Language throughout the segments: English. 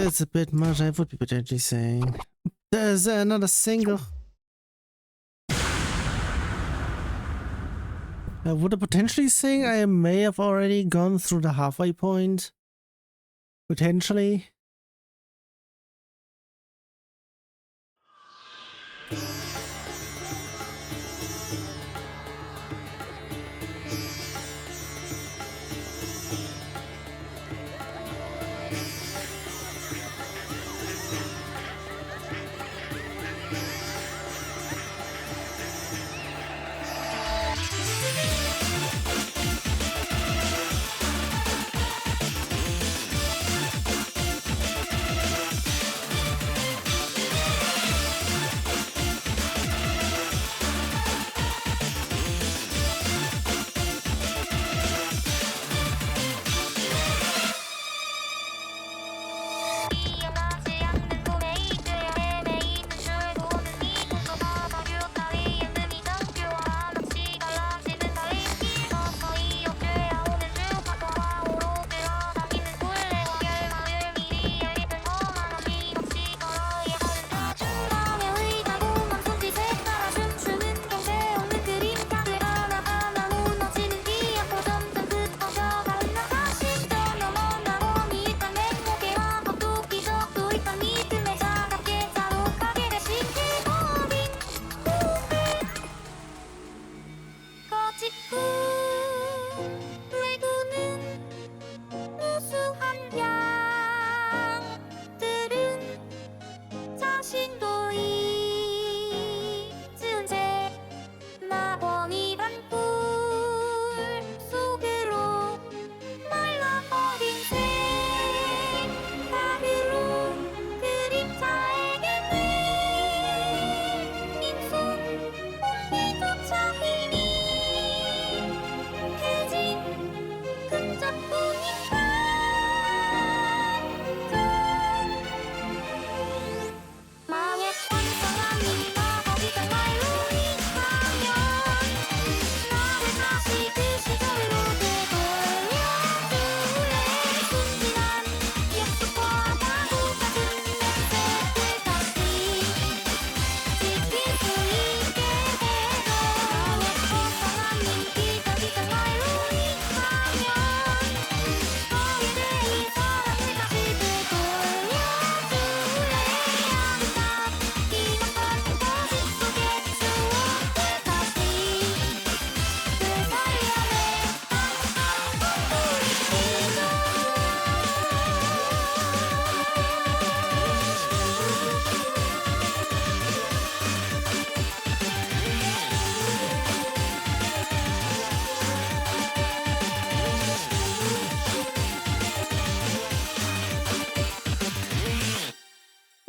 That's a bit much, I would be potentially saying. There's another single. Would I potentially say I may have already gone through the halfway point? Potentially.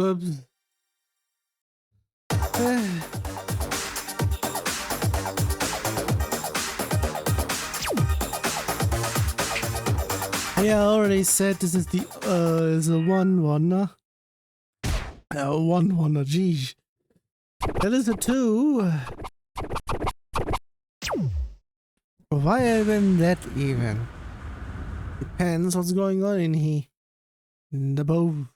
Oops. Yeah, I already said this is the is a 1-1er. 1-1er, geez. That is a 2. Why even that even? Depends what's going on in here. In the bow.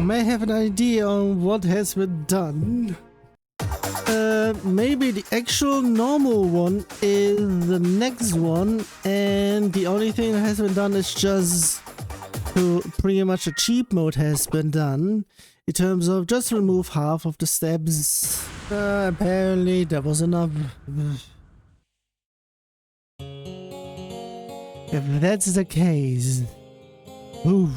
may have an idea on what has been done. Maybe the actual normal one is the next one, and the only thing that has been done is just pretty much a cheap mode has been done in terms of just remove half of the steps. Apparently that was enough. If that's the case, ooh.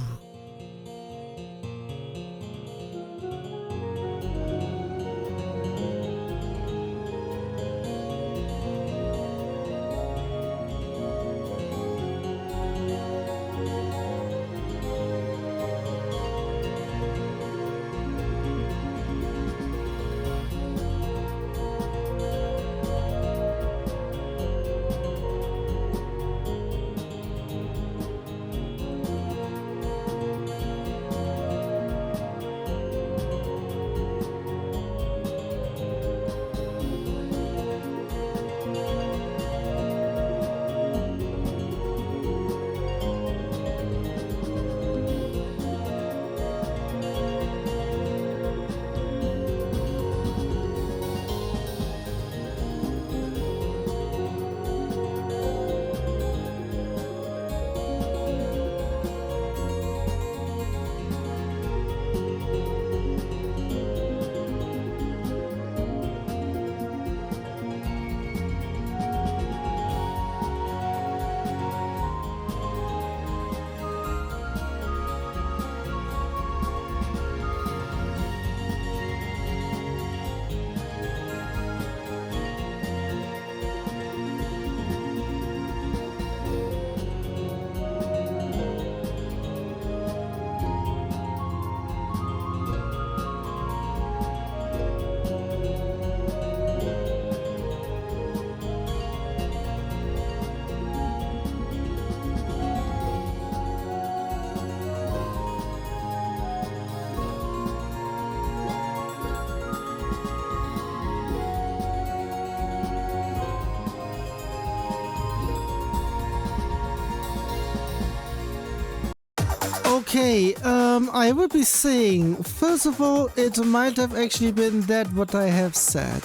Okay, I would be saying, first of all, it might have actually been that what I have said.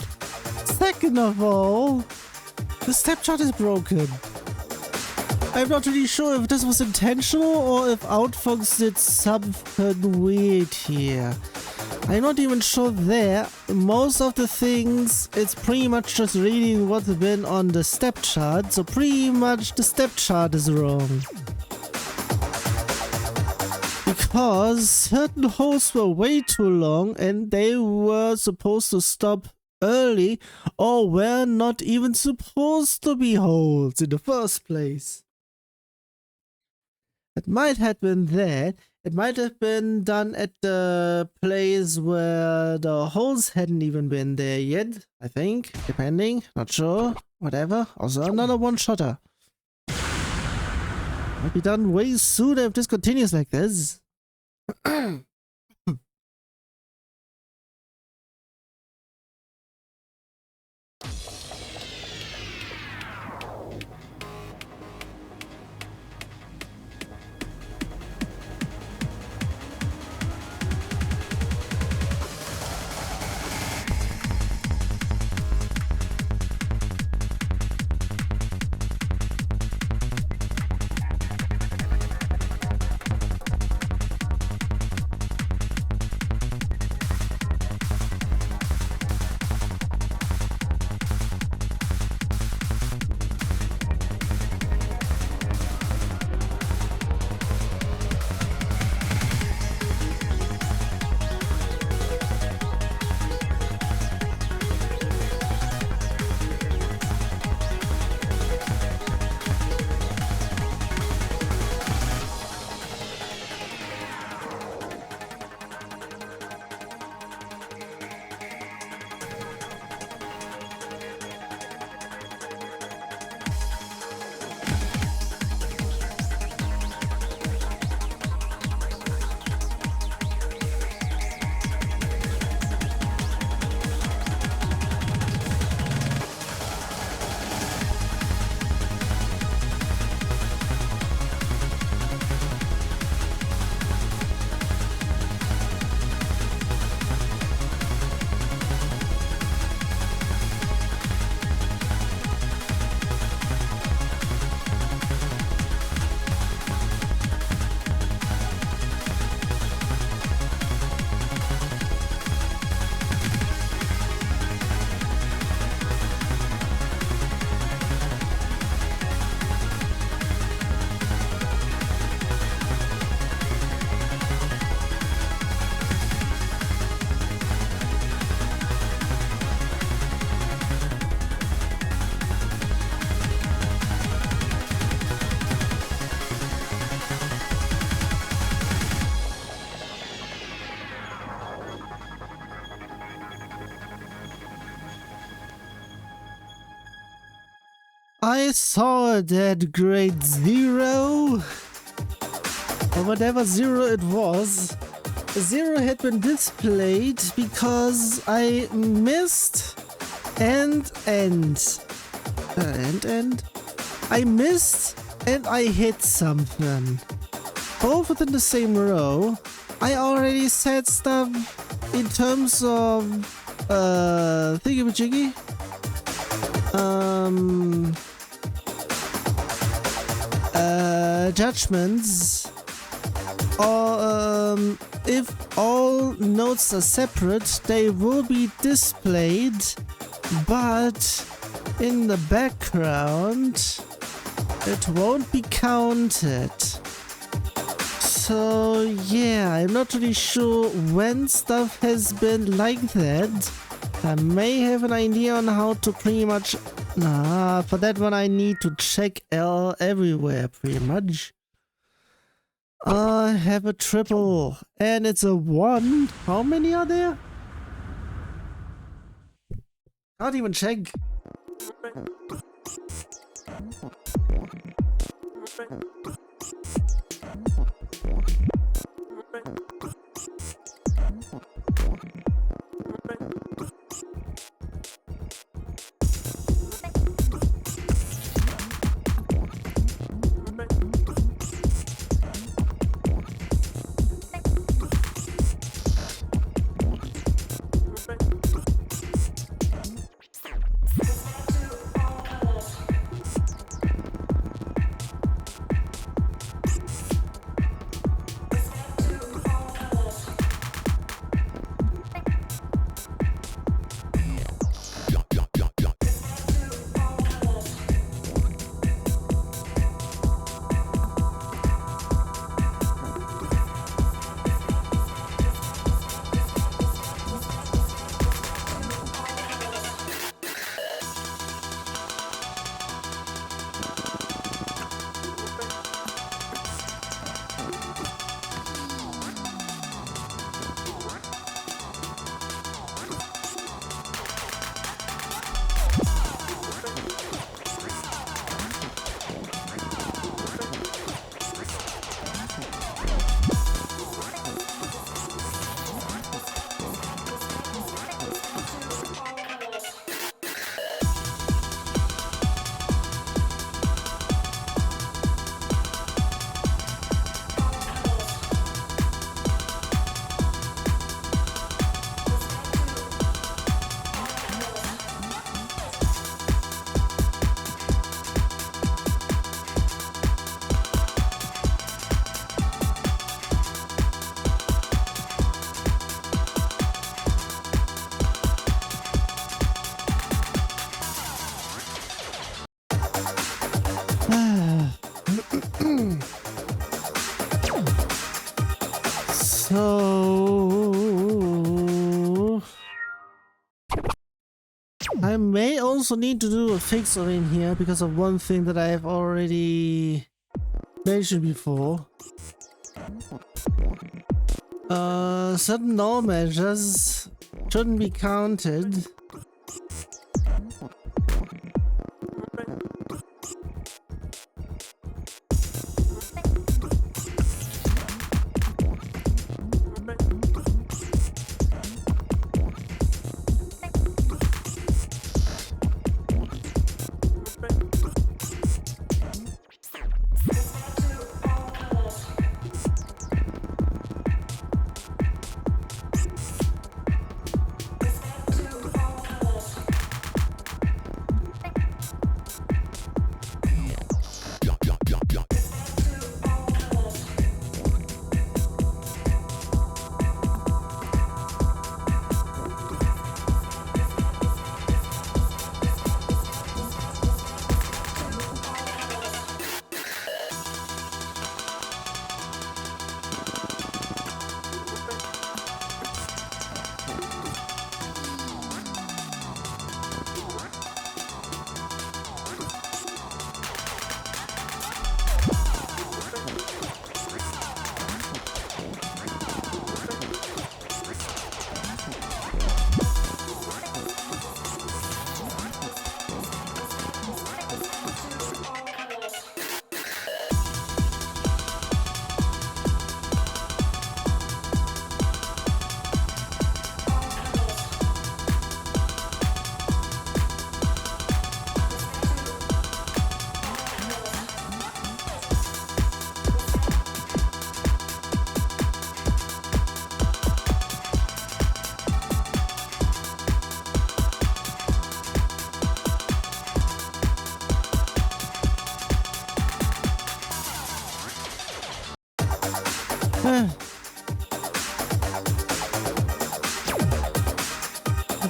Second of all, the step chart is broken. I'm not really sure if this was intentional or if Outfox did something weird here. I'm not even sure there. Most of the things, it's pretty much just reading what's been on the step chart, so pretty much the step chart is wrong. Because certain holes were way too long and they were supposed to stop early or were not even supposed to be holes in the first place. It might have been that. It might have been done at the place where the holes hadn't even been there yet, I think, depending, not sure, whatever. Also another one-shotter. Might be done way sooner if this continues like this. I saw it at grade 0, or whatever 0 it was. 0 had been displayed because I missed and I missed and I hit something. Both within the same row. I already said stuff in terms of thingamajiggy. Judgments, or if all notes are separate, they will be displayed, but in the background it won't be counted. So yeah, I'm not really sure when stuff has been like that. I may have an idea on how to pretty much... for that one I need to check L everywhere pretty much. I have a triple and it's a 1. How many are there? Can't even check. So I may also need to do a fix over in here because of one thing that I have already mentioned before. Certain null measures shouldn't be counted.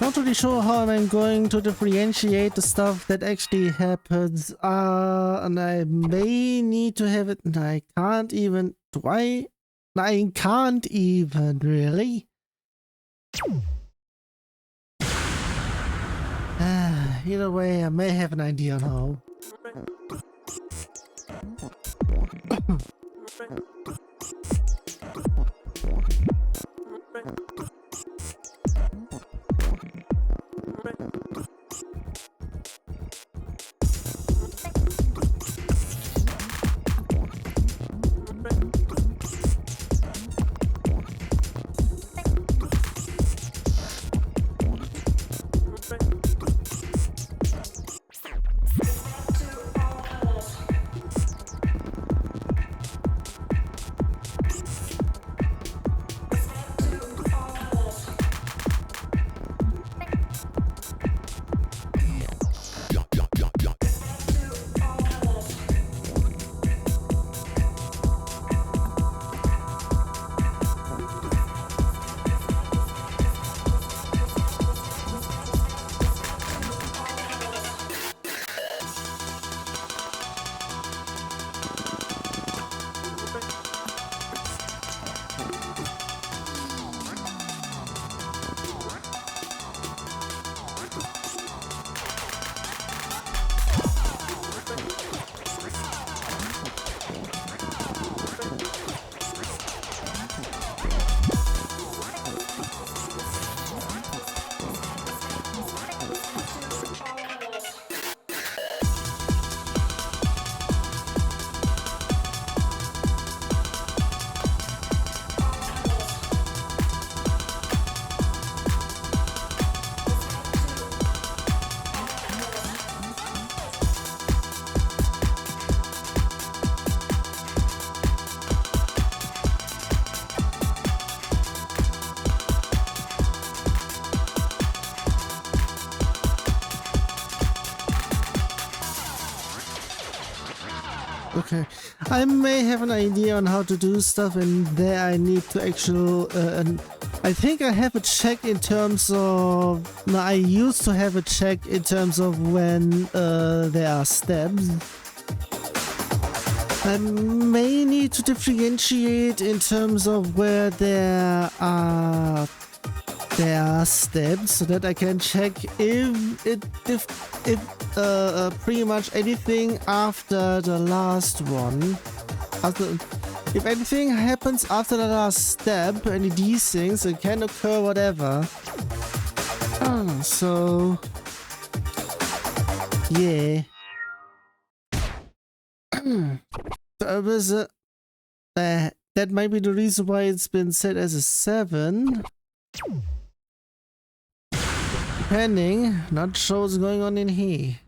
Not really sure how I'm going to differentiate the stuff that actually happens. And I may need to have it. I can't even. Do I? I can't even, really. Either way, I may have an idea on how. Okay, I may have an idea on how to do stuff, and there I need to and I think I have a check in terms of. No, I used to have a check in terms of when there are steps. I may need to differentiate in terms of where there are steps, so that I can check if pretty much anything after the last one, if anything happens after the last step, any of these things, it can occur whatever. So yeah. That might be the reason why it's been set as a 7. Depending, not sure what's going on in here.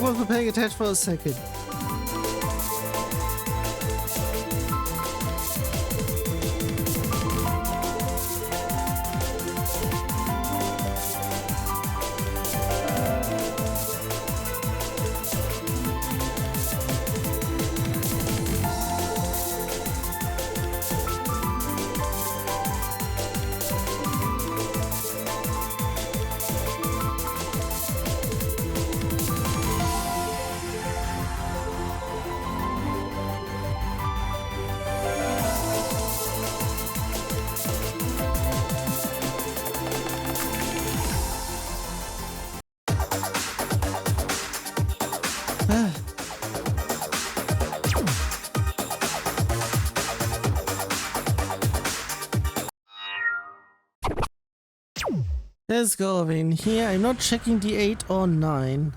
wasn't paying attention for a second. Let's go in here. I'm not checking the 8 or 9.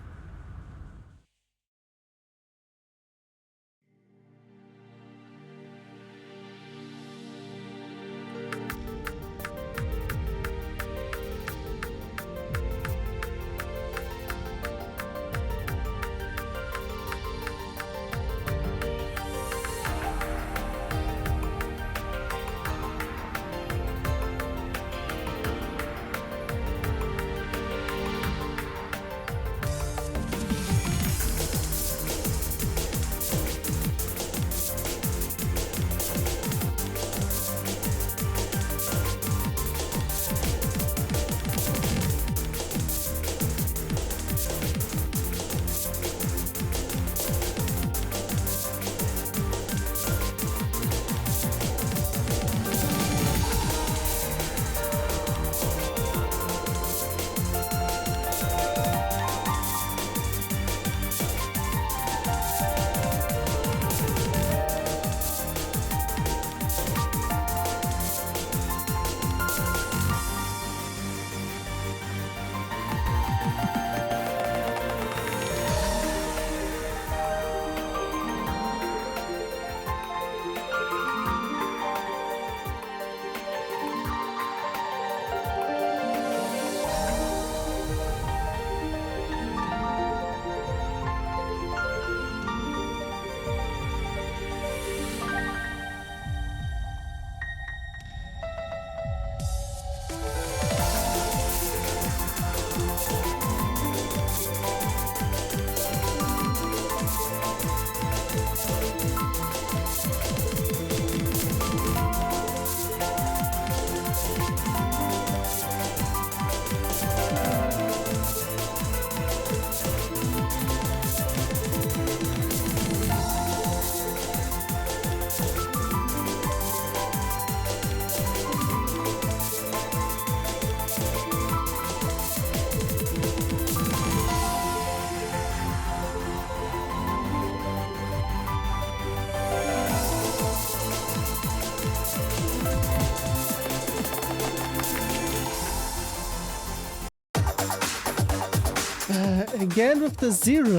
Again with the 0.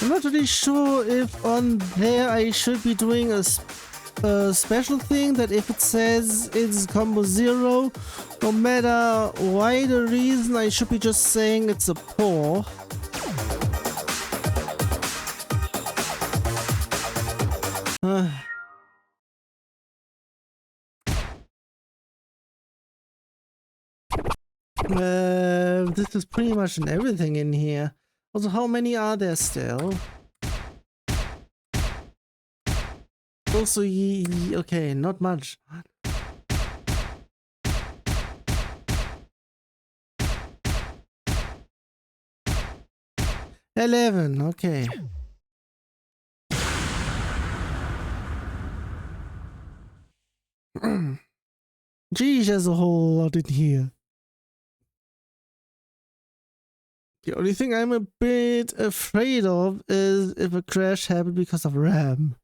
I'm not really sure if on there I should be doing a special thing that if it says it's combo 0, no matter why the reason, I should be just saying it's a poor. This is pretty much everything in here. Also, how many are there still? Also, okay, not much. 11, okay. Geez, there's a whole lot in here. The only thing I'm a bit afraid of is if a crash happened because of RAM.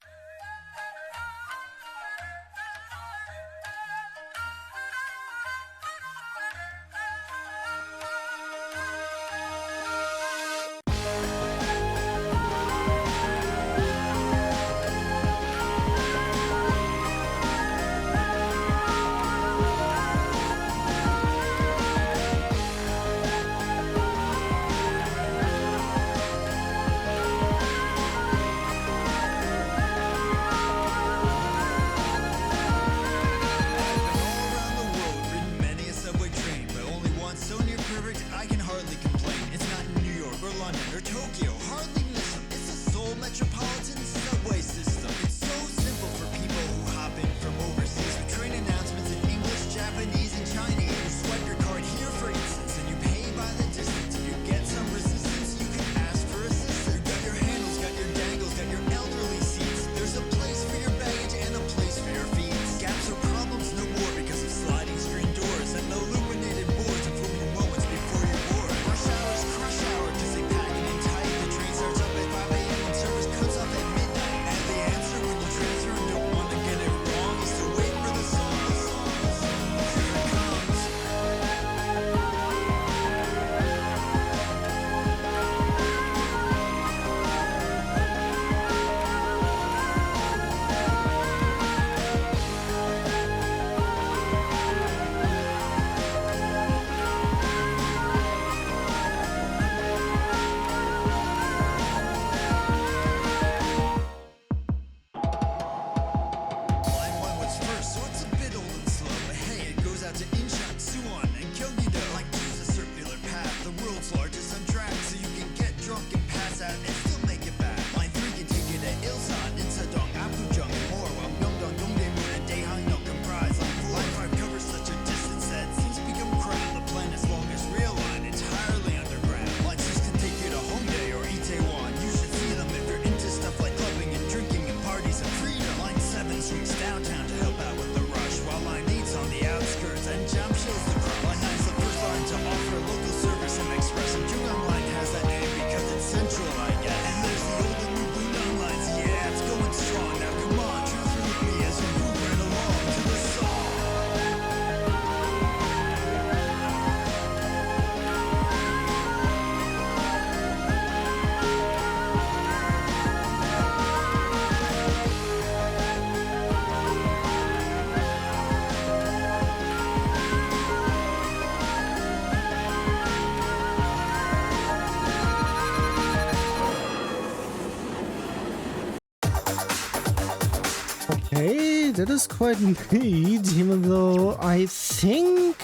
is quite neat, even though I think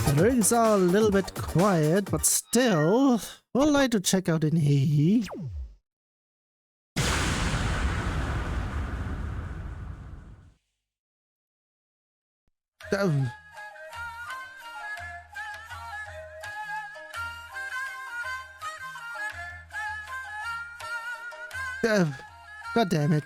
the lyrics are a little bit quiet, but still, would like to check out in ＡE. God damn it.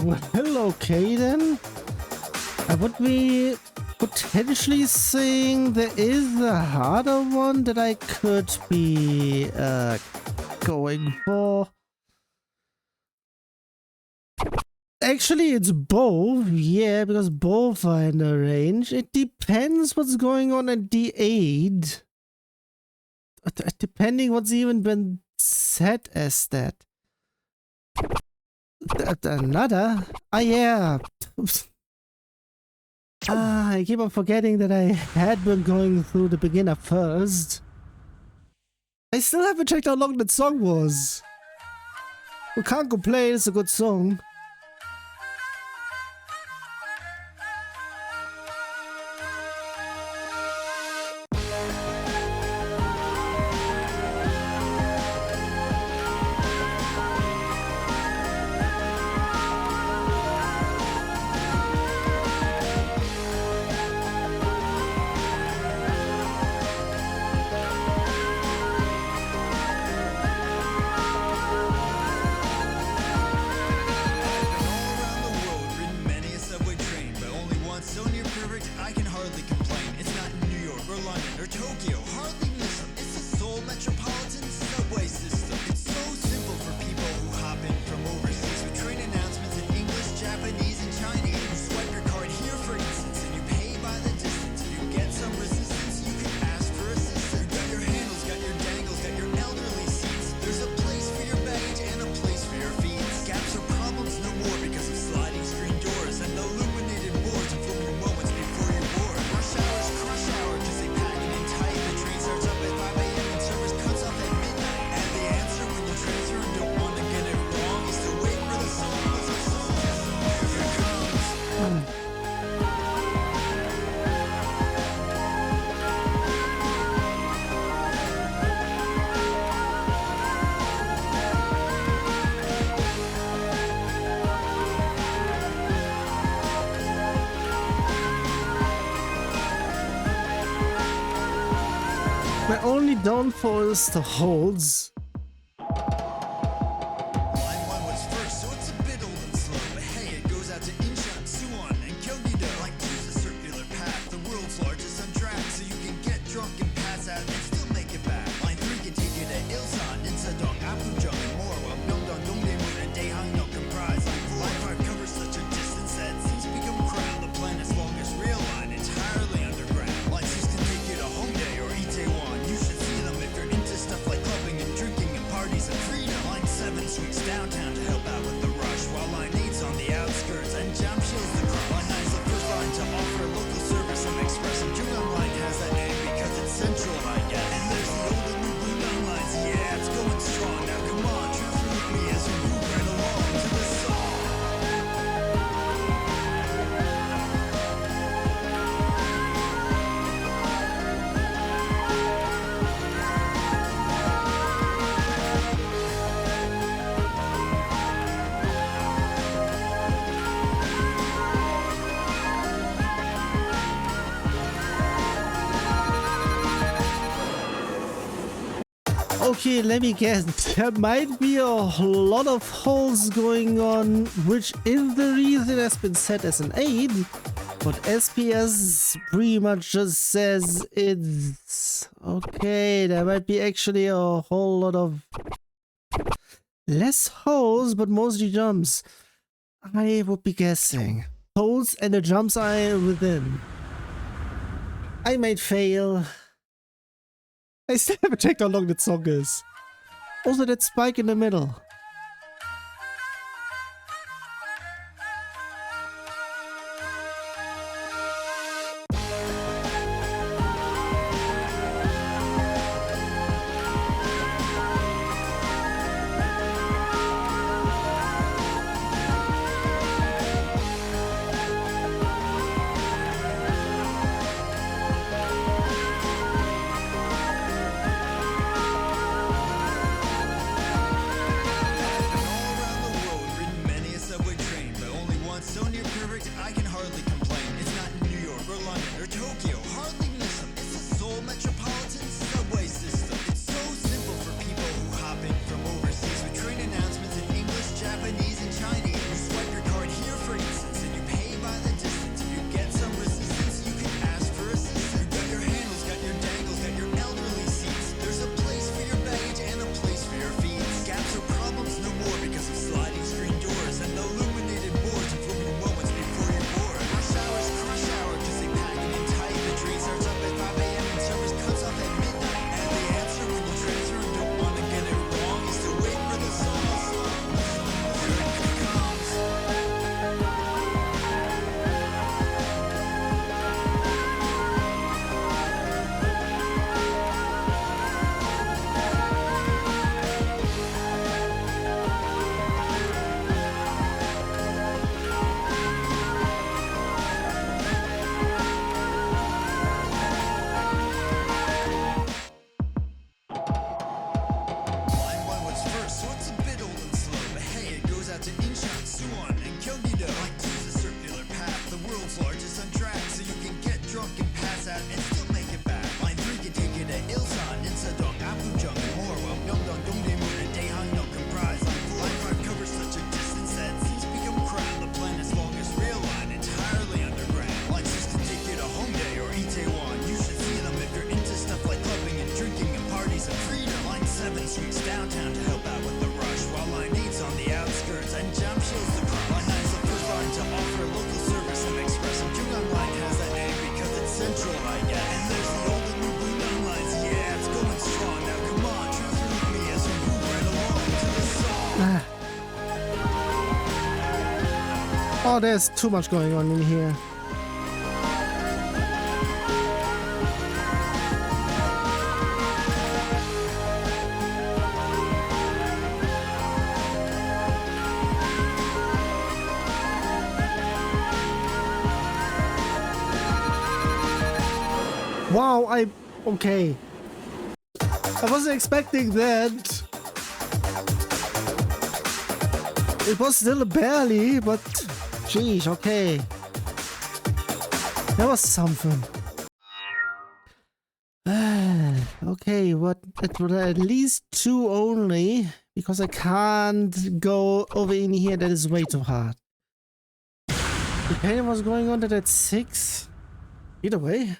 Well, okay then. I would be potentially saying there is a harder one that I could be going for. Actually, it's both, yeah, because both are in the range. It depends what's going on at the aid. Depending what's even been set as that. Another? Ah, yeah. I keep on forgetting that I had been going through the beginner first. I still haven't checked how long that song was. We can't complain, it's a good song. My only downfall is the holes. Okay, let me guess. There might be a lot of holes going on, which in the reason has been set as an 8, but SPS pretty much just says it's okay. There might be actually a whole lot of less holes, but mostly jumps. I would be guessing holes and the jumps are within. I might fail. I still haven't checked how long that song is. Also, that spike in the middle. Oh, there's too much going on in here. Wow, okay. I wasn't expecting that. It was still barely, but geez, okay. That was something. Okay. you what, it would at least 2 only, because I can't go over in here, that is way too hard. Depending on what's going on, that at 6. Either way.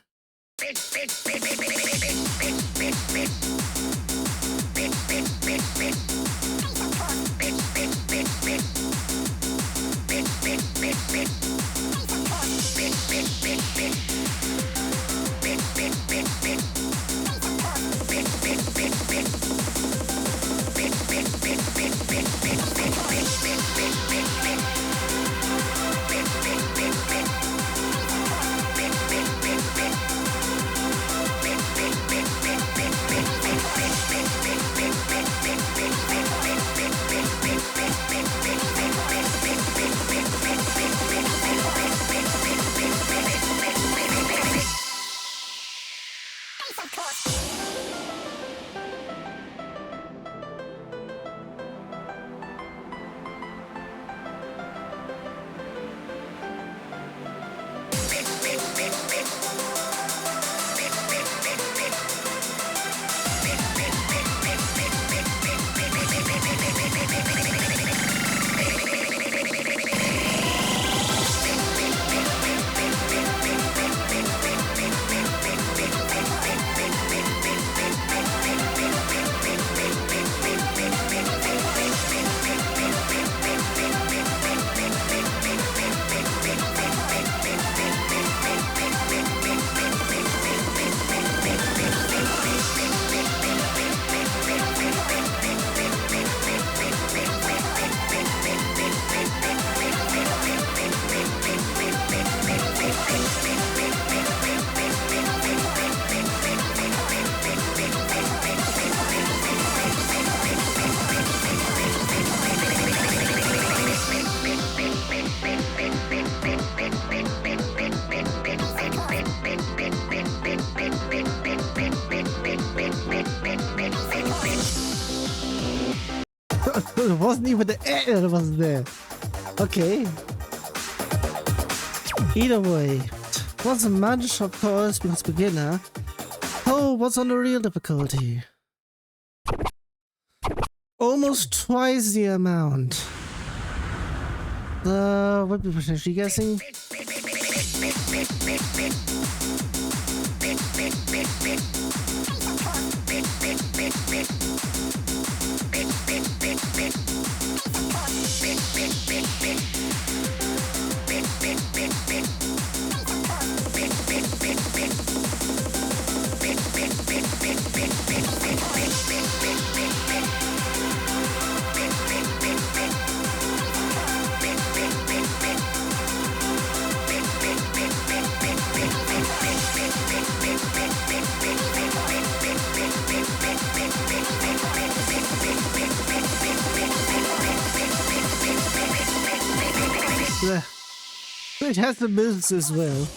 It wasn't even the air that was there. Okay. Either way, it wasn't much, of course, because beginner. Oh, what's on the real difficulty? Almost twice the amount. What are we potentially guessing? It has the moves as well.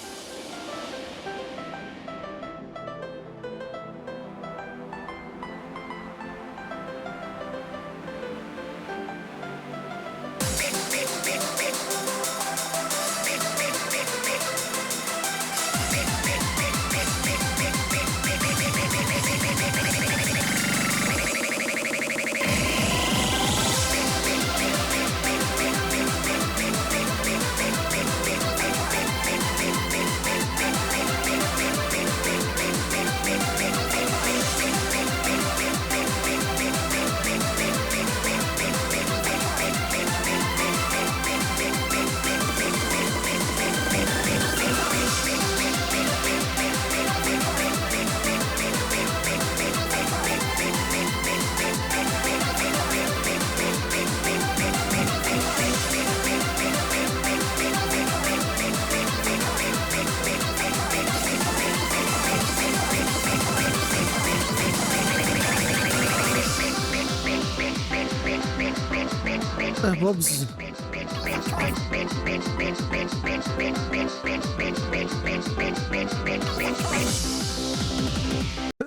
Whoops.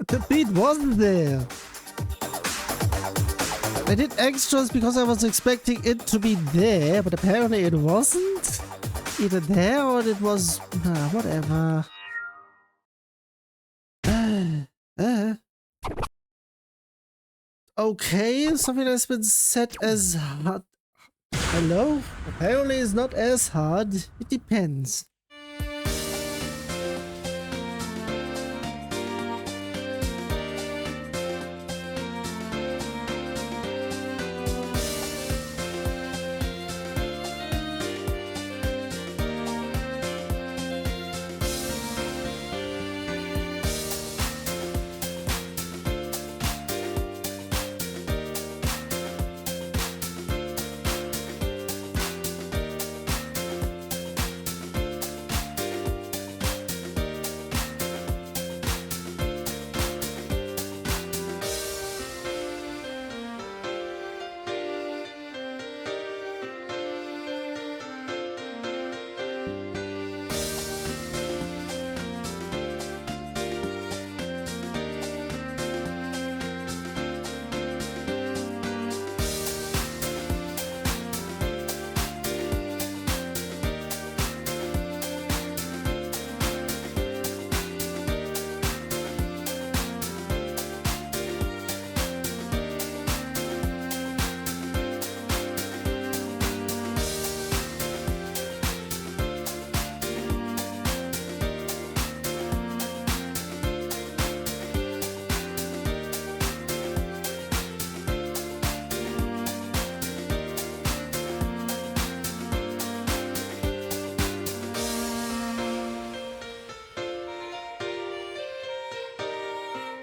The beat wasn't there. I did extras because I was expecting it to be there, but apparently it wasn't. Either there or it was... whatever. okay. Something that's been set as hard. Hello? Apparently it's not as hard. It depends.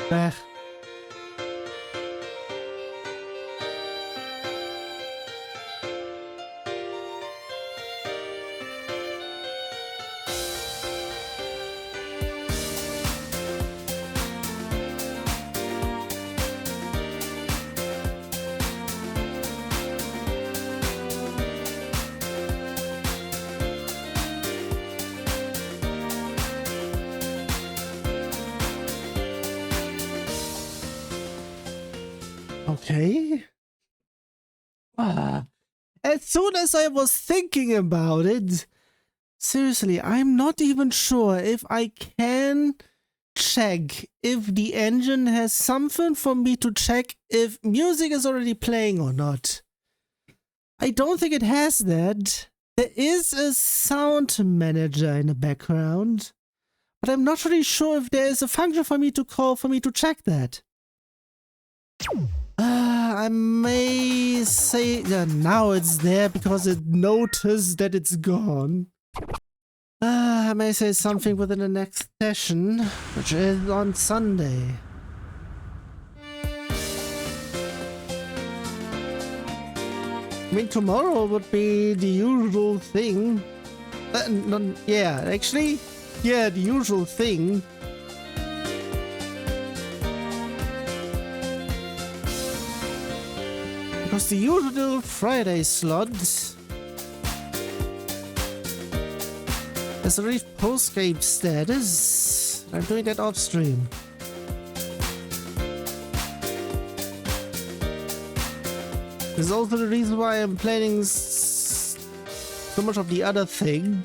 Bah. Okay. As soon as I was thinking about it, seriously, I'm not even sure if I can check if the engine has something for me to check if music is already playing or not. I don't think it has that. There is a sound manager in the background, but I'm not really sure if there is a function for me to call for me to check that. I may say now it's there because it noticed that it's gone. I may say something within the next session, which is on Sunday. I mean, tomorrow would be the usual thing. The usual thing. Because the usual Friday slot has reached post-game status. I'm doing that off stream. This is also the reason why I'm planning so much of the other thing.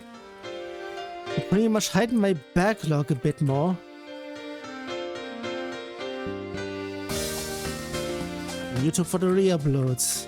I'm pretty much hiding my backlog a bit more. YouTube for the re-uploads.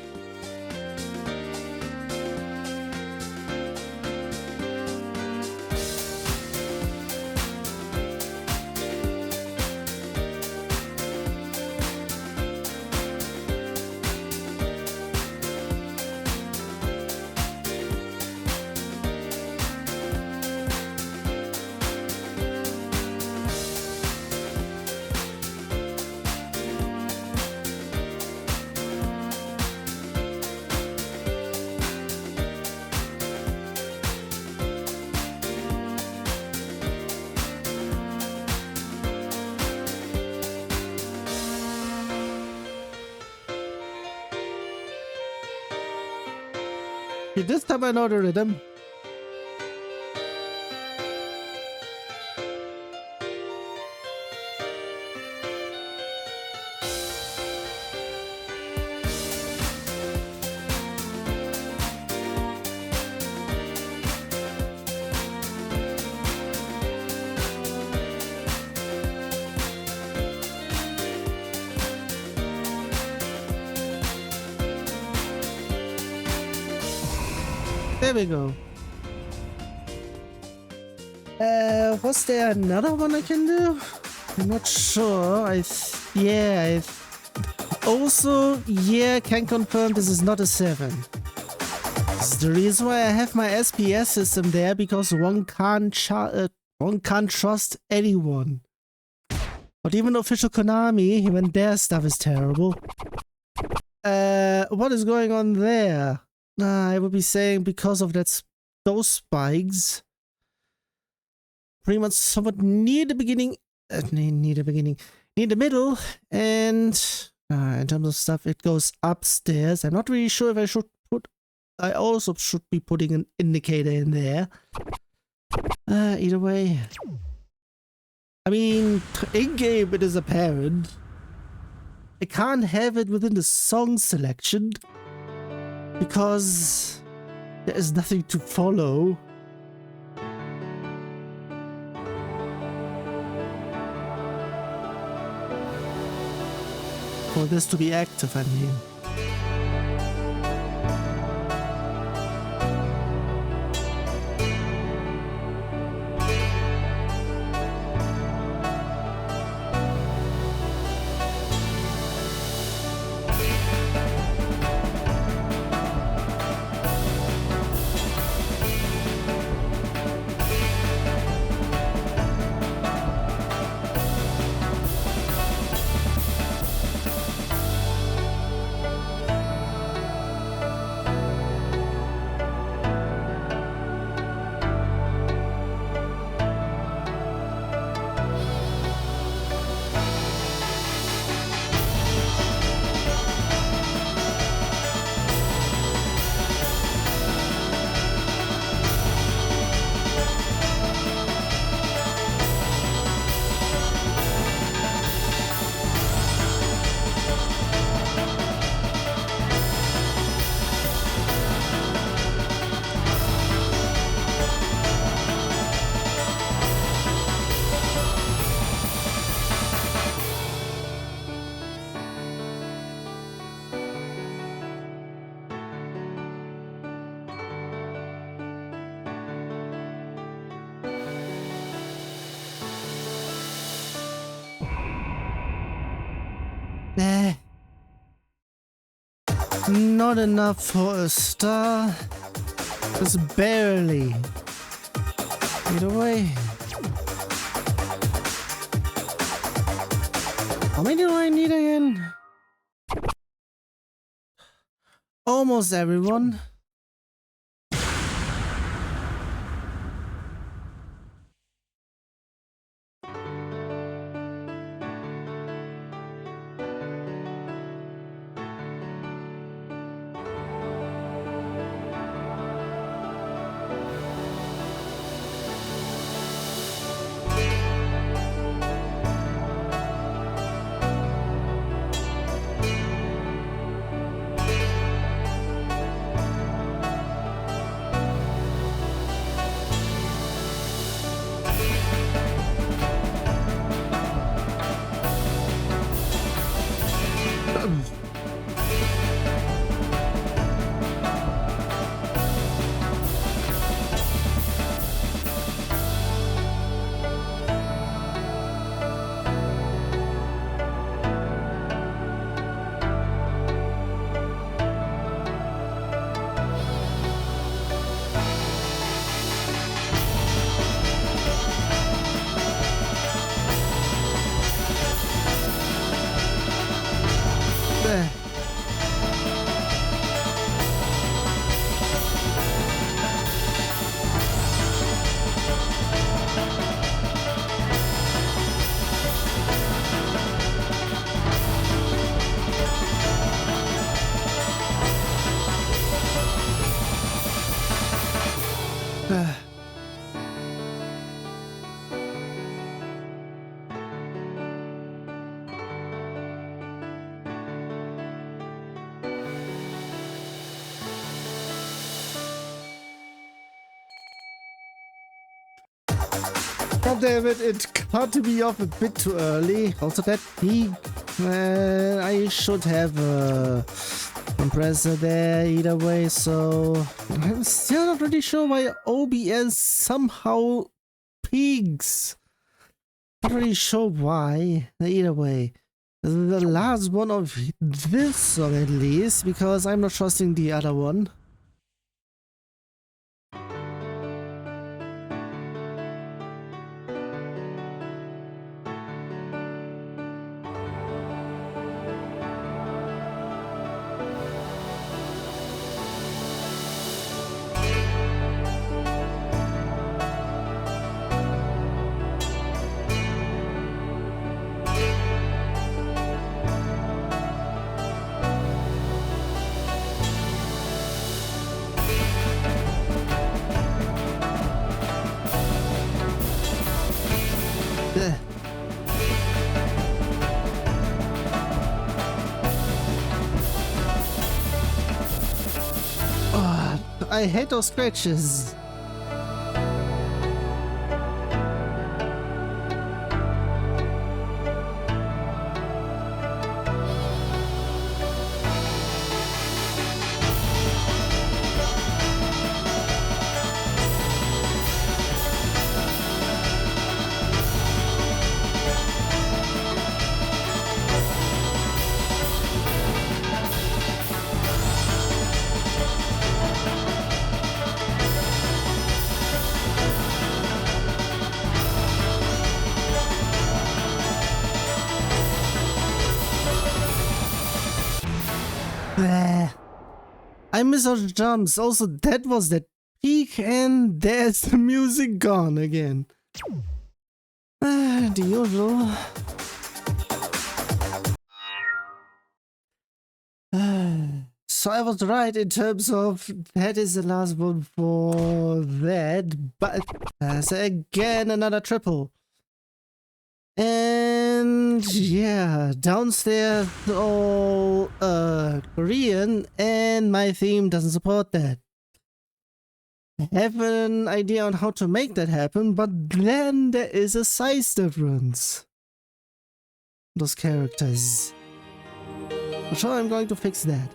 This time I know the rhythm. There we go. Was there another one I can do? I'm not sure. Also, yeah, can confirm this is not a 7. This is the reason why I have my SPS system there, because one can't trust anyone. But even official Konami, when their stuff is terrible. What is going on there? I would be saying because of those spikes. Pretty much somewhat near the beginning, near the middle, and in terms of stuff, it goes upstairs. I'm not really sure if I should I also should be putting an indicator in there. Either way. I mean, in-game it is apparent. I can't have it within the song selection because there is nothing to follow. For this to be active, I mean. Not enough for a star. Just barely. Either way. How many do I need again? Almost everyone. God damn it, it cut me off a bit too early. Also that peak, I should have a compressor there either way, so I'm still really sure why OBS somehow peaks. Not really sure why. Either way, the last one of this song at least, because I'm not trusting the other one. I hate those scratches. I miss those jumps. Also, that was that peak, and there's the music gone again. The usual. So I was right in terms of that is the last one for that, but there's again another triple. And yeah, downstairs all Korean, and my theme doesn't support that. I have an idea on how to make that happen, but then there is a size difference. Those characters. I'm sure I'm going to fix that.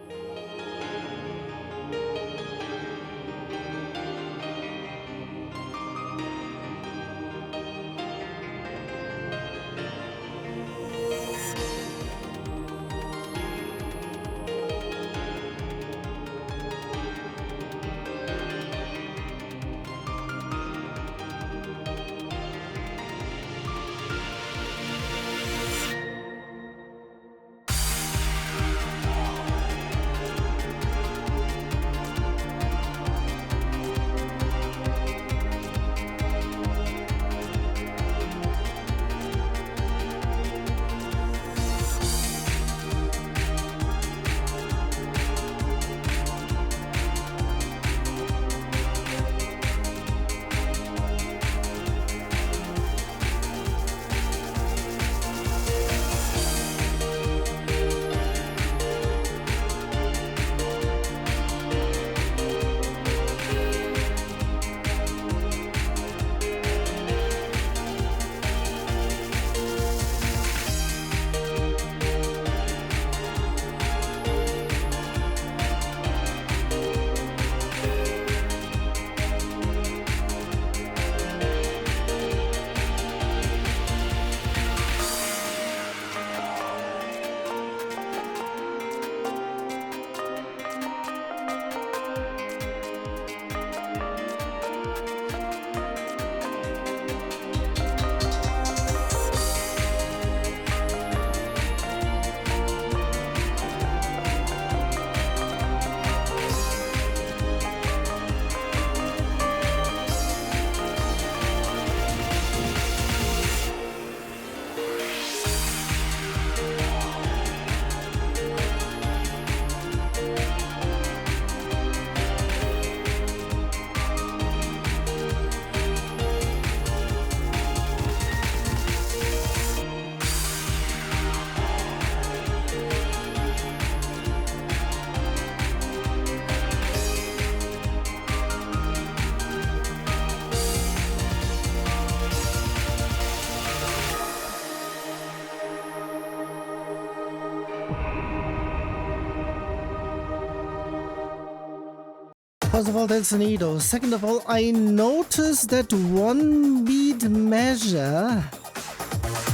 First of all, that's neato. Second of all, I noticed that one beat measure.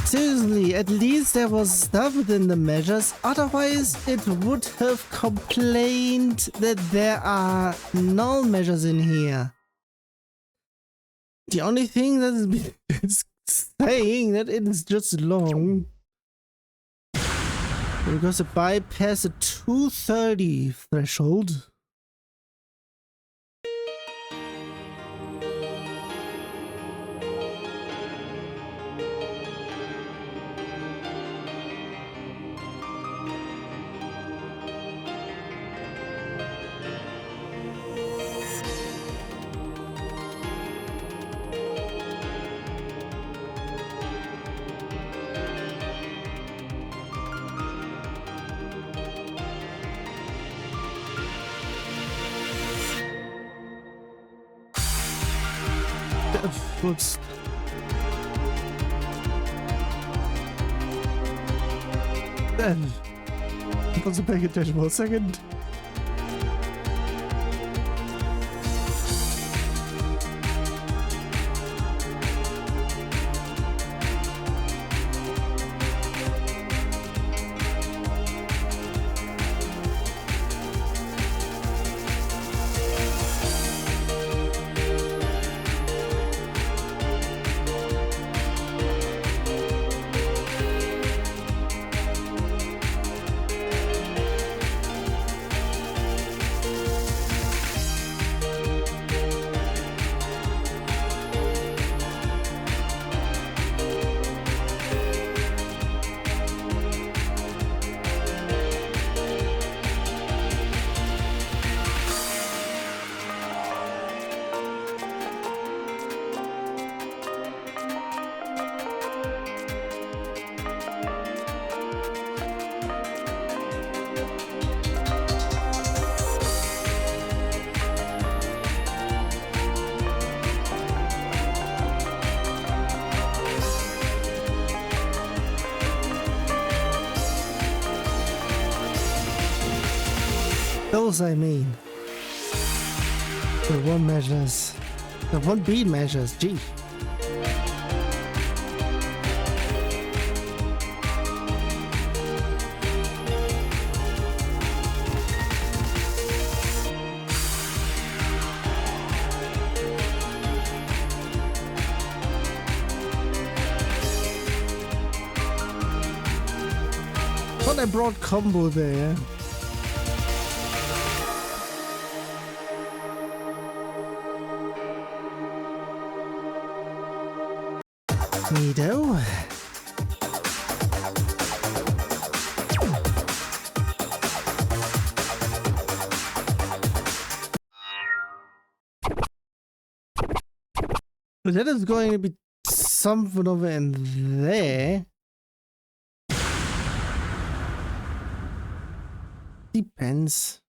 Seriously, at least there was stuff within the measures. Otherwise, it would have complained that there are null measures in here. The only thing that is saying that it is just long because it bypassed the 230 threshold. Whoops. Then, I wasn't paying attention for a second. Those I mean. The one measures. The one beat measures, gee. What a broad combo there. Neato. But that is going to be something over in there. Depends.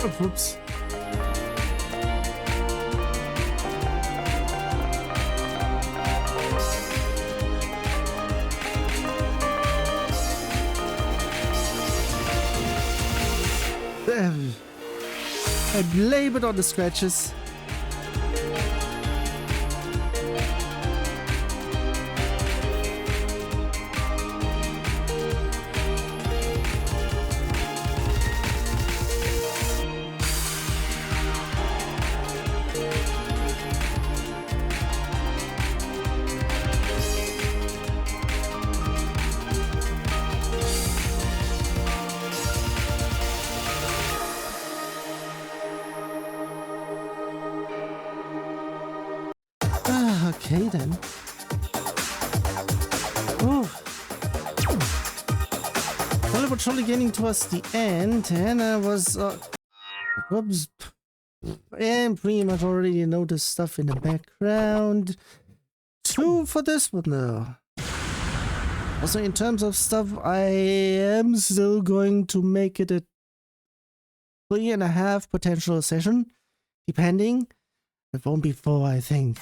Whoops. I blame it on the scratches. Okay then. Ooh. Well, we're surely getting towards the end, and I was whoops, and pretty much already noticed stuff in the background. 2 for this one though. Also, in terms of stuff, I am still going to make it a 3.5 potential session, depending. It won't be 4, I think.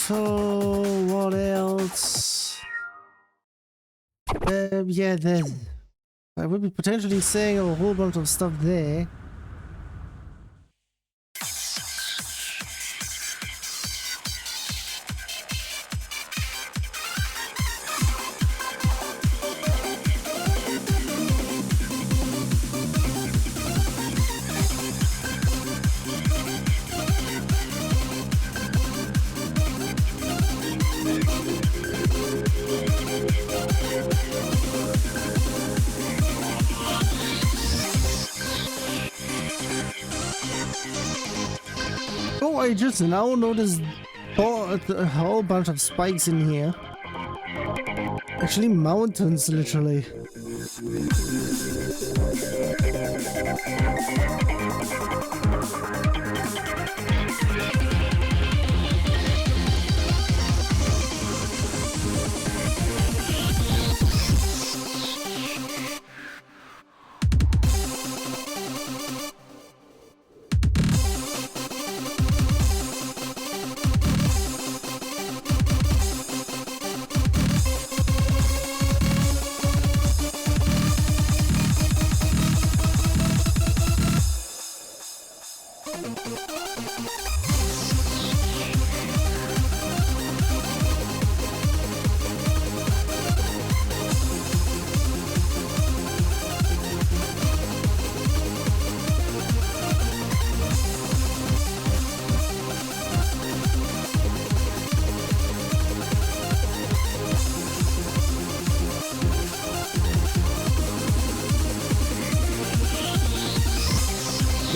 So what else? Yeah, then I would be potentially saying a whole bunch of stuff there. I just now noticed a whole bunch of spikes in here. Actually, mountains, literally.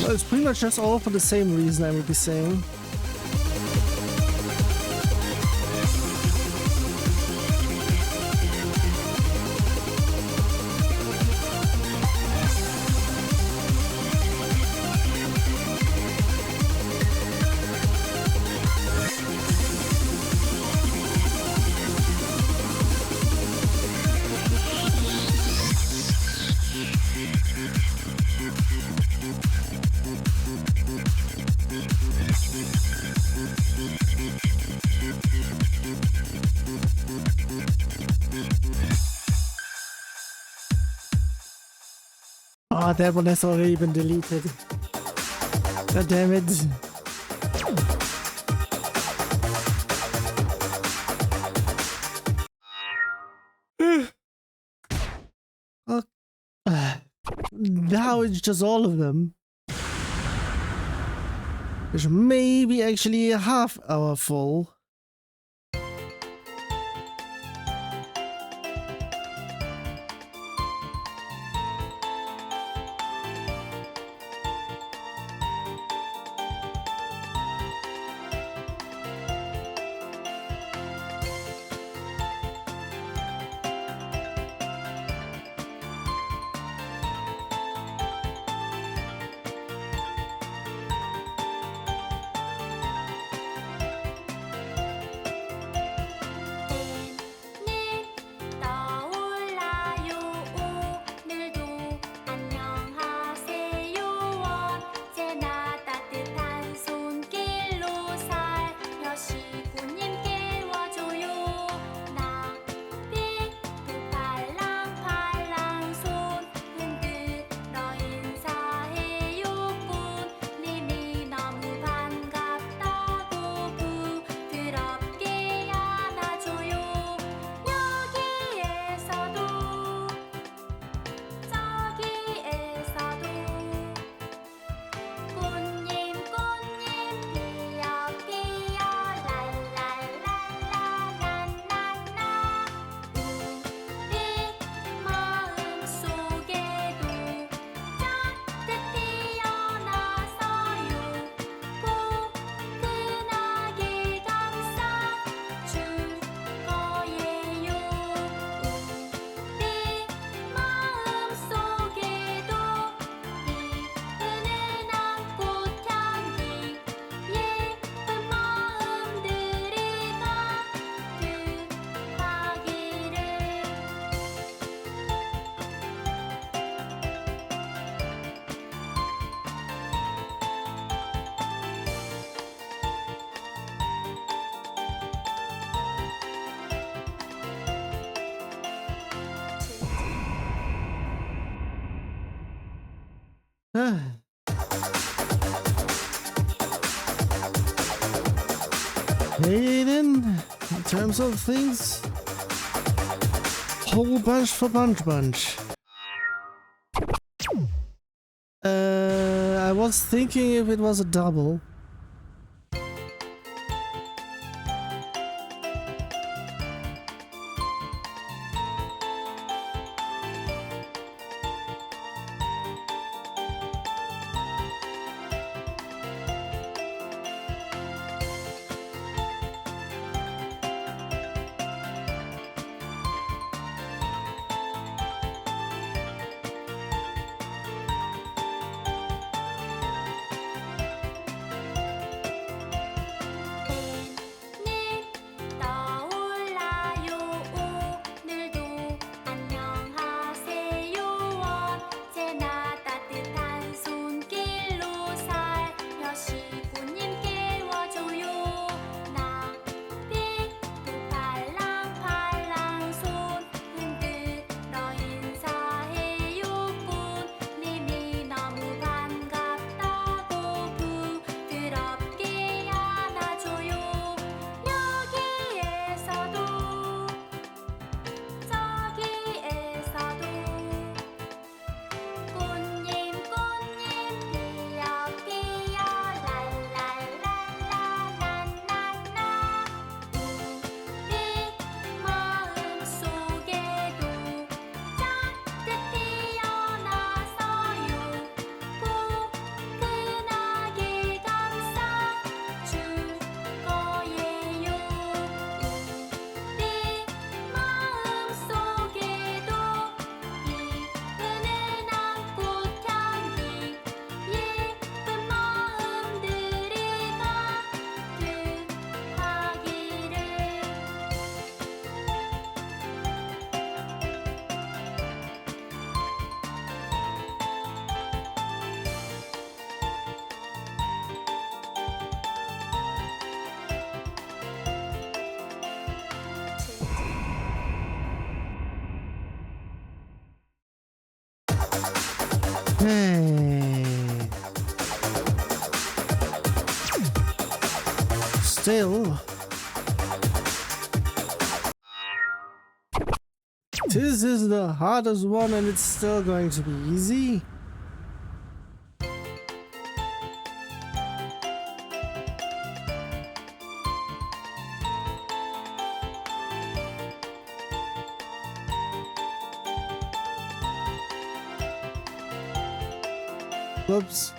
It's pretty much just all for the same reason, I would be saying. Oh, that one has already been deleted. God damn it. Now it's just all of them. Which may be actually a half hour full. Hey then, in terms of things, whole bunch for bunch. I was thinking if it was a double. Okay. Still. This is the hardest one and it's still going to be easy. Whoops.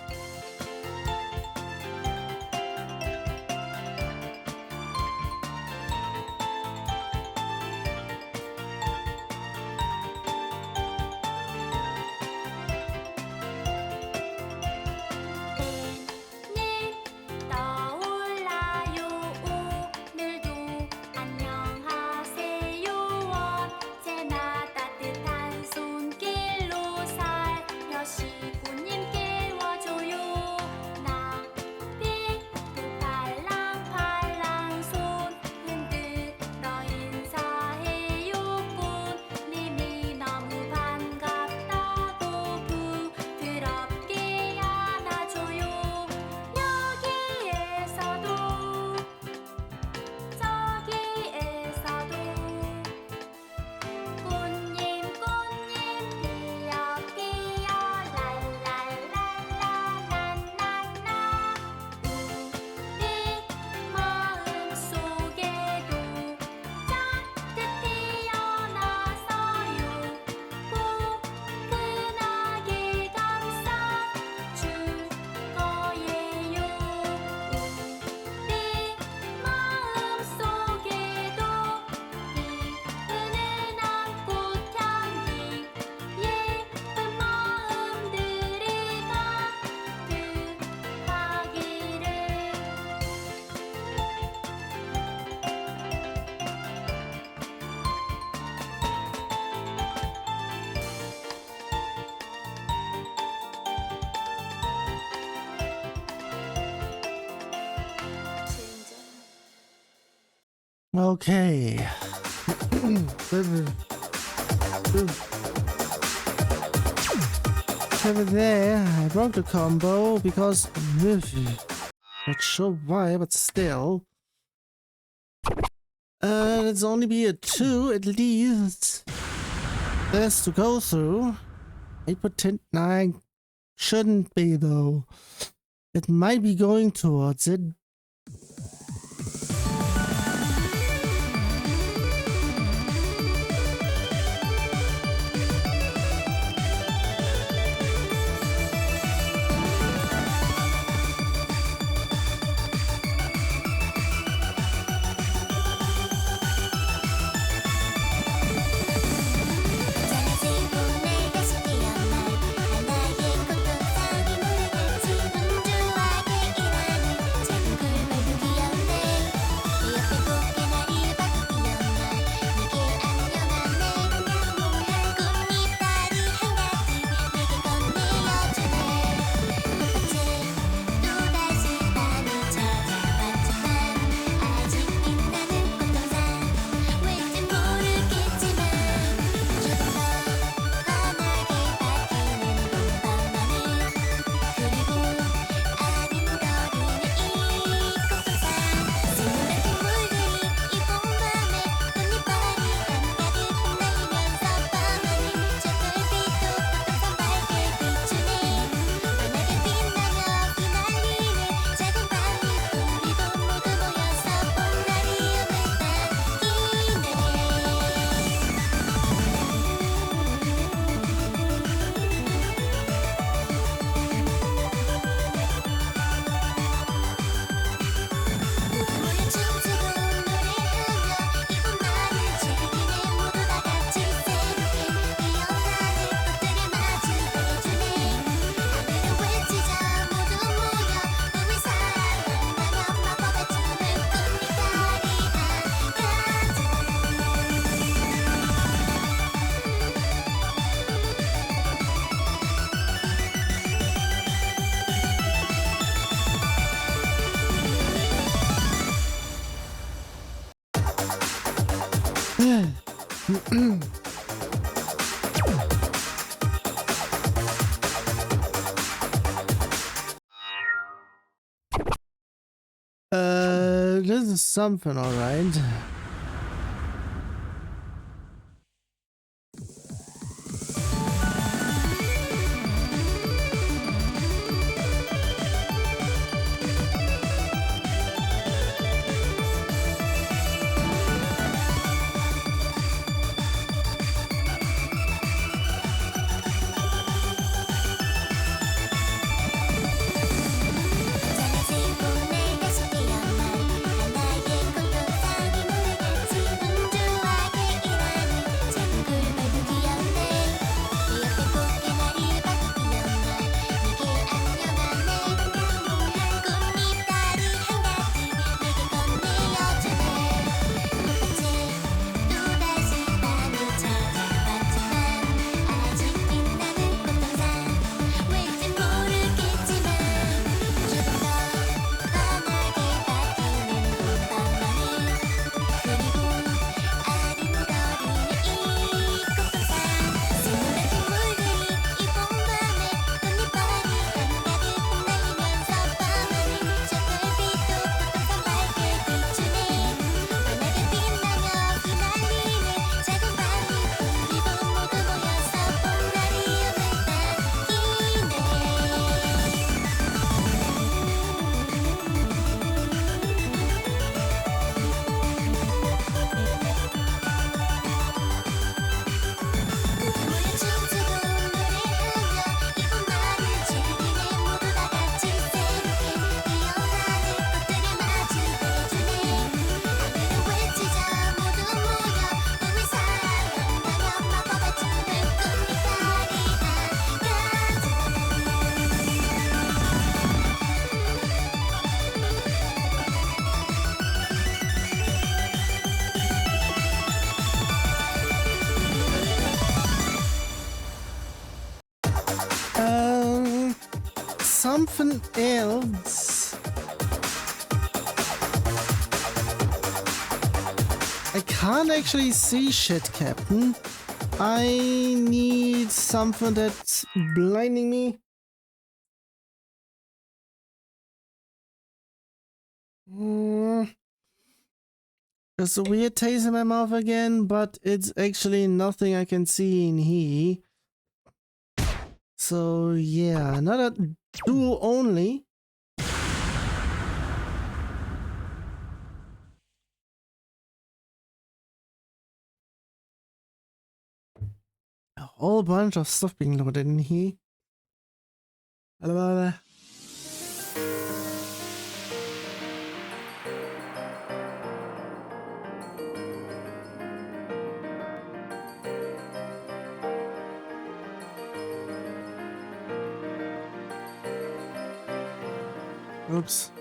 Okay. Over there, I broke the combo because not sure why, but still. Let's only be a 2 at least. There's to go through. 8/9 shouldn't be though. It might be going towards it. this is something, alright. Something else. I can't actually see shit, Captain. I need something that's blinding me. There's a weird taste in my mouth again, but it's actually nothing I can see in here. So yeah, another duo only. A whole bunch of stuff being loaded in here. Oops.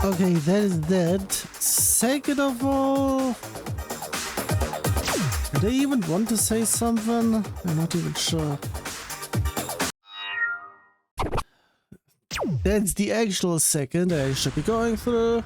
Okay, that is that. Second of all, do they even want to say something? I'm not even sure. That's the actual second I should be going through.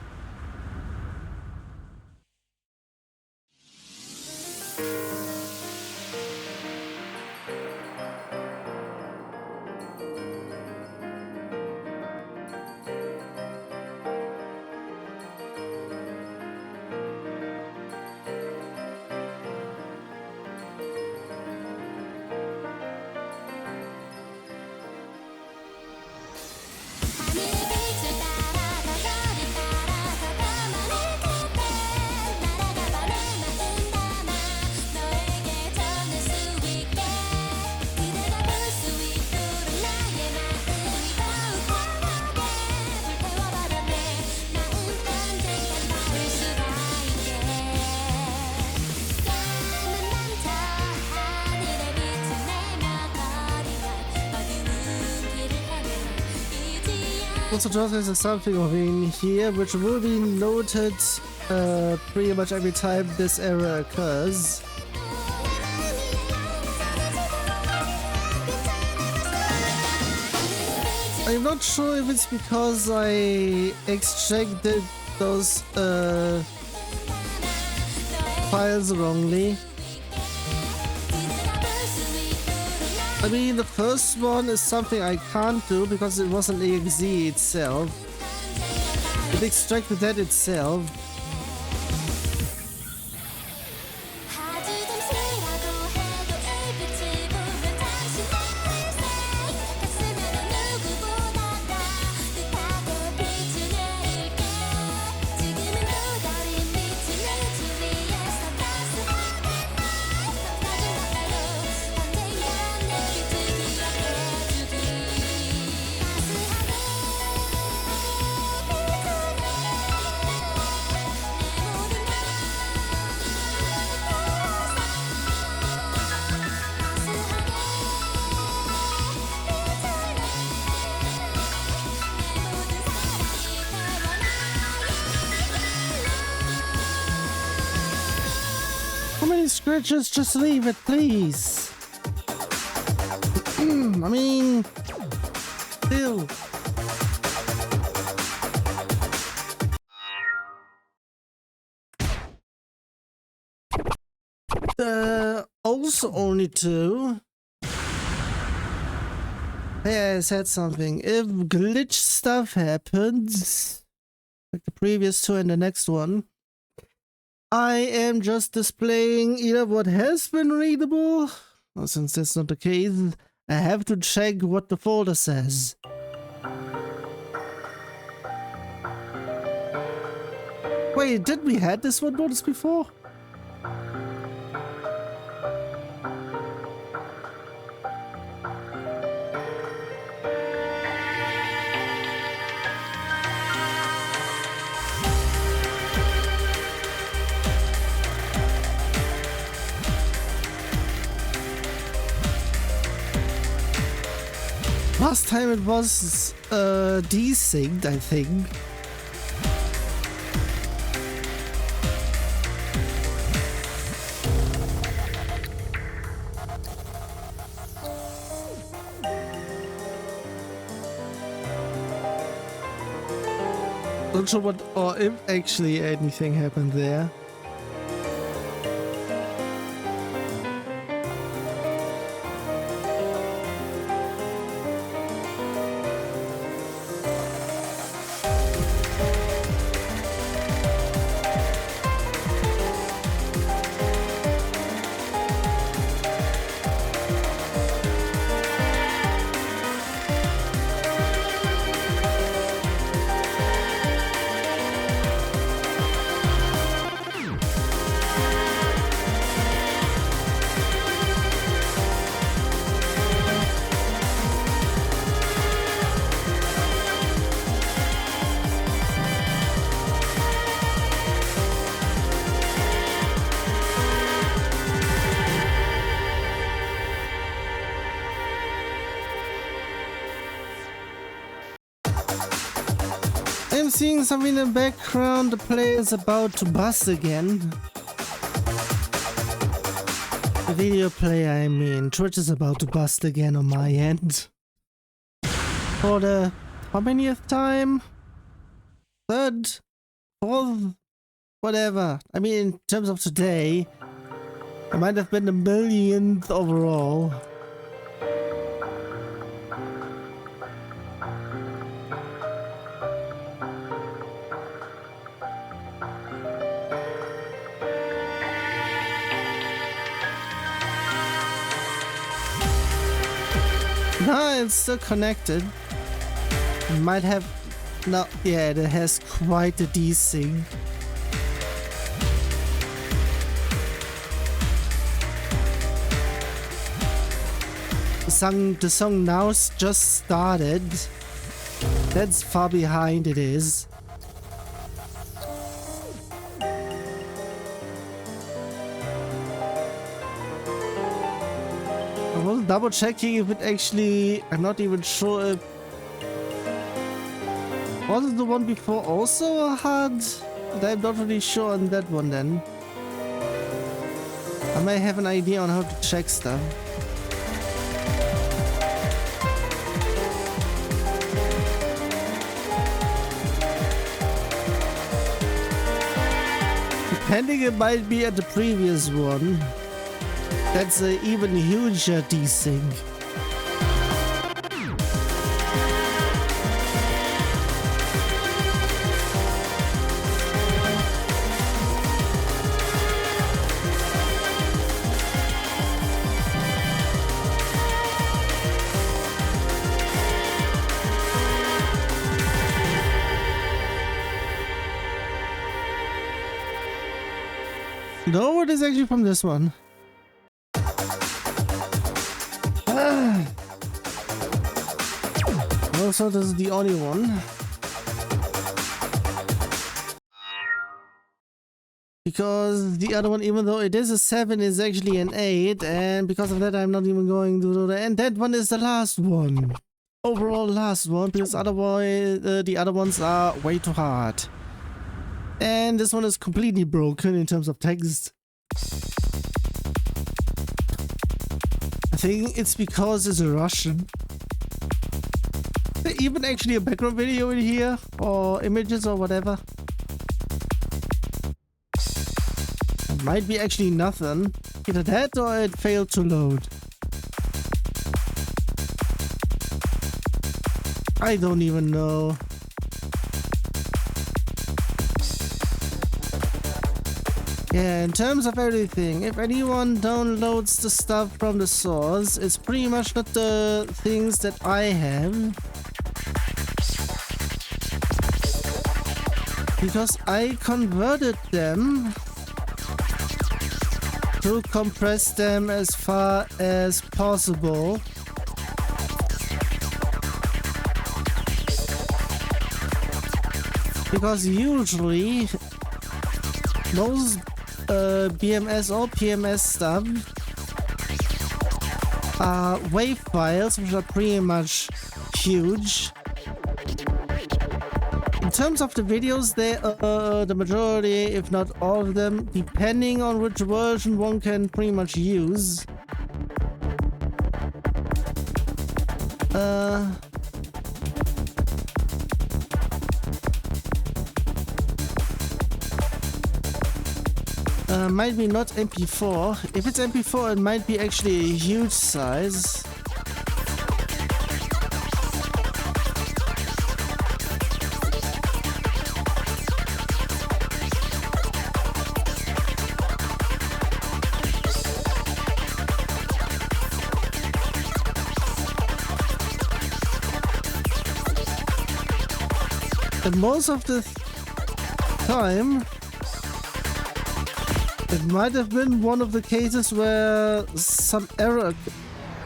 Also, just there's something of in here which will be noted pretty much every time this error occurs. I'm not sure if it's because I extracted those files wrongly. I mean, the first one is something I can't do because it wasn't exci itself. It extracted that itself. Scratches, just leave it, please. I mean, still. Also only two. Hey, I said something. If glitch stuff happens, like the previous two and the next one, I am just displaying either what has been readable, or since that's not the case, I have to check what the folder says. Wait, did we had this one notice before? Last time it was desynced, I think. Not sure what or if actually anything happened there. I'm seeing something in the background. The player is about to bust again. The video player, I mean. Twitch is about to bust again on my end. For the how manyth time? Third? Fourth? Whatever. I mean, in terms of today, it might have been the millionth overall. No, it's still connected. It might have... No, yeah, it has quite a desync. The song now just started. That's far behind it is. I was double checking if it actually... I'm not even sure if... Was it the one before also hard? I'm not really sure on that one then. I may have an idea on how to check stuff. Depending, it might be at the previous one. That's an even huger desync. No, it is actually from this one. Also, this is the only one. Because the other one, even though it is a 7, is actually an 8, and because of that I'm not even going to do that. And that one is the last one. Overall last one, because otherwise the other ones are way too hard. And this one is completely broken in terms of text. I think it's because it's Russian. Is there even actually a background video in here? Or images or whatever? It might be actually nothing. Either that or it failed to load. I don't even know. Yeah, in terms of everything, if anyone downloads the stuff from the source, it's pretty much not the things that I have. Because I converted them to compress them as far as possible. Because usually most BMS or PMS stuff are WAV files, which are pretty much huge. In terms of the videos, they are the majority, if not all of them, depending on which version one can pretty much use. Might be not MP4. If it's MP4, it might be actually a huge size. And most of the time, it might have been one of the cases where some error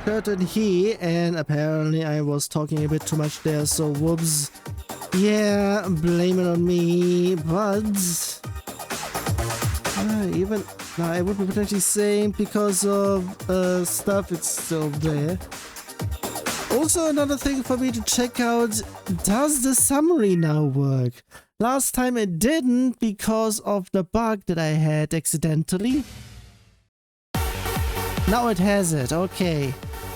occurred in here, and apparently I was talking a bit too much there, so whoops. Yeah, blame it on me, but even I would be potentially saying because of stuff, it's still there. Also, another thing for me to check out, does the summary now work? Last time it didn't because of the bug that I had accidentally. Now it has it, okay.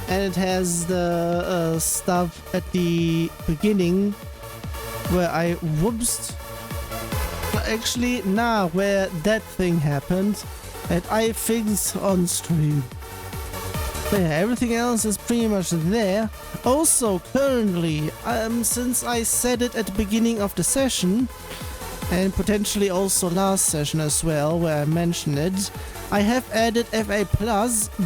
And it has the stuff at the beginning where I whoopsed. Actually, nah, where that thing happened and I fixed on stream. But yeah, everything else is pretty much there. Also, currently, since I said it at the beginning of the session, and potentially also last session as well, where I mentioned it, I have added FA+,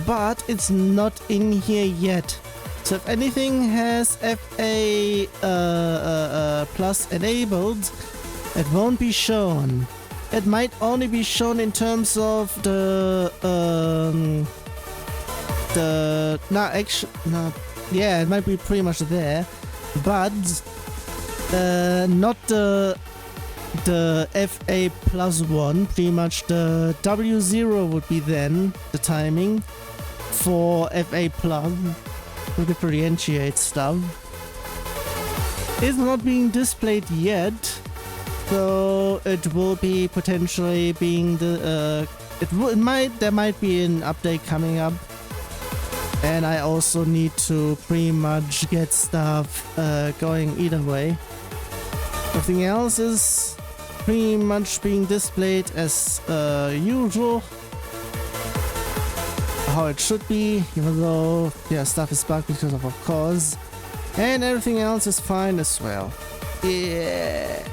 but it's not in here yet. So if anything has FA plus enabled, it won't be shown. It might only be shown in terms of yeah, it might be pretty much there, but not the FA+1, pretty much the W0 would be then the timing for FA+, to differentiate stuff. It's not being displayed yet, so it will be potentially being the there might be an update coming up. And I also need to pretty much get stuff going either way. Everything else is pretty much being displayed as usual. How it should be, even though yeah, stuff is bugged because of course. And everything else is fine as well. Yeah.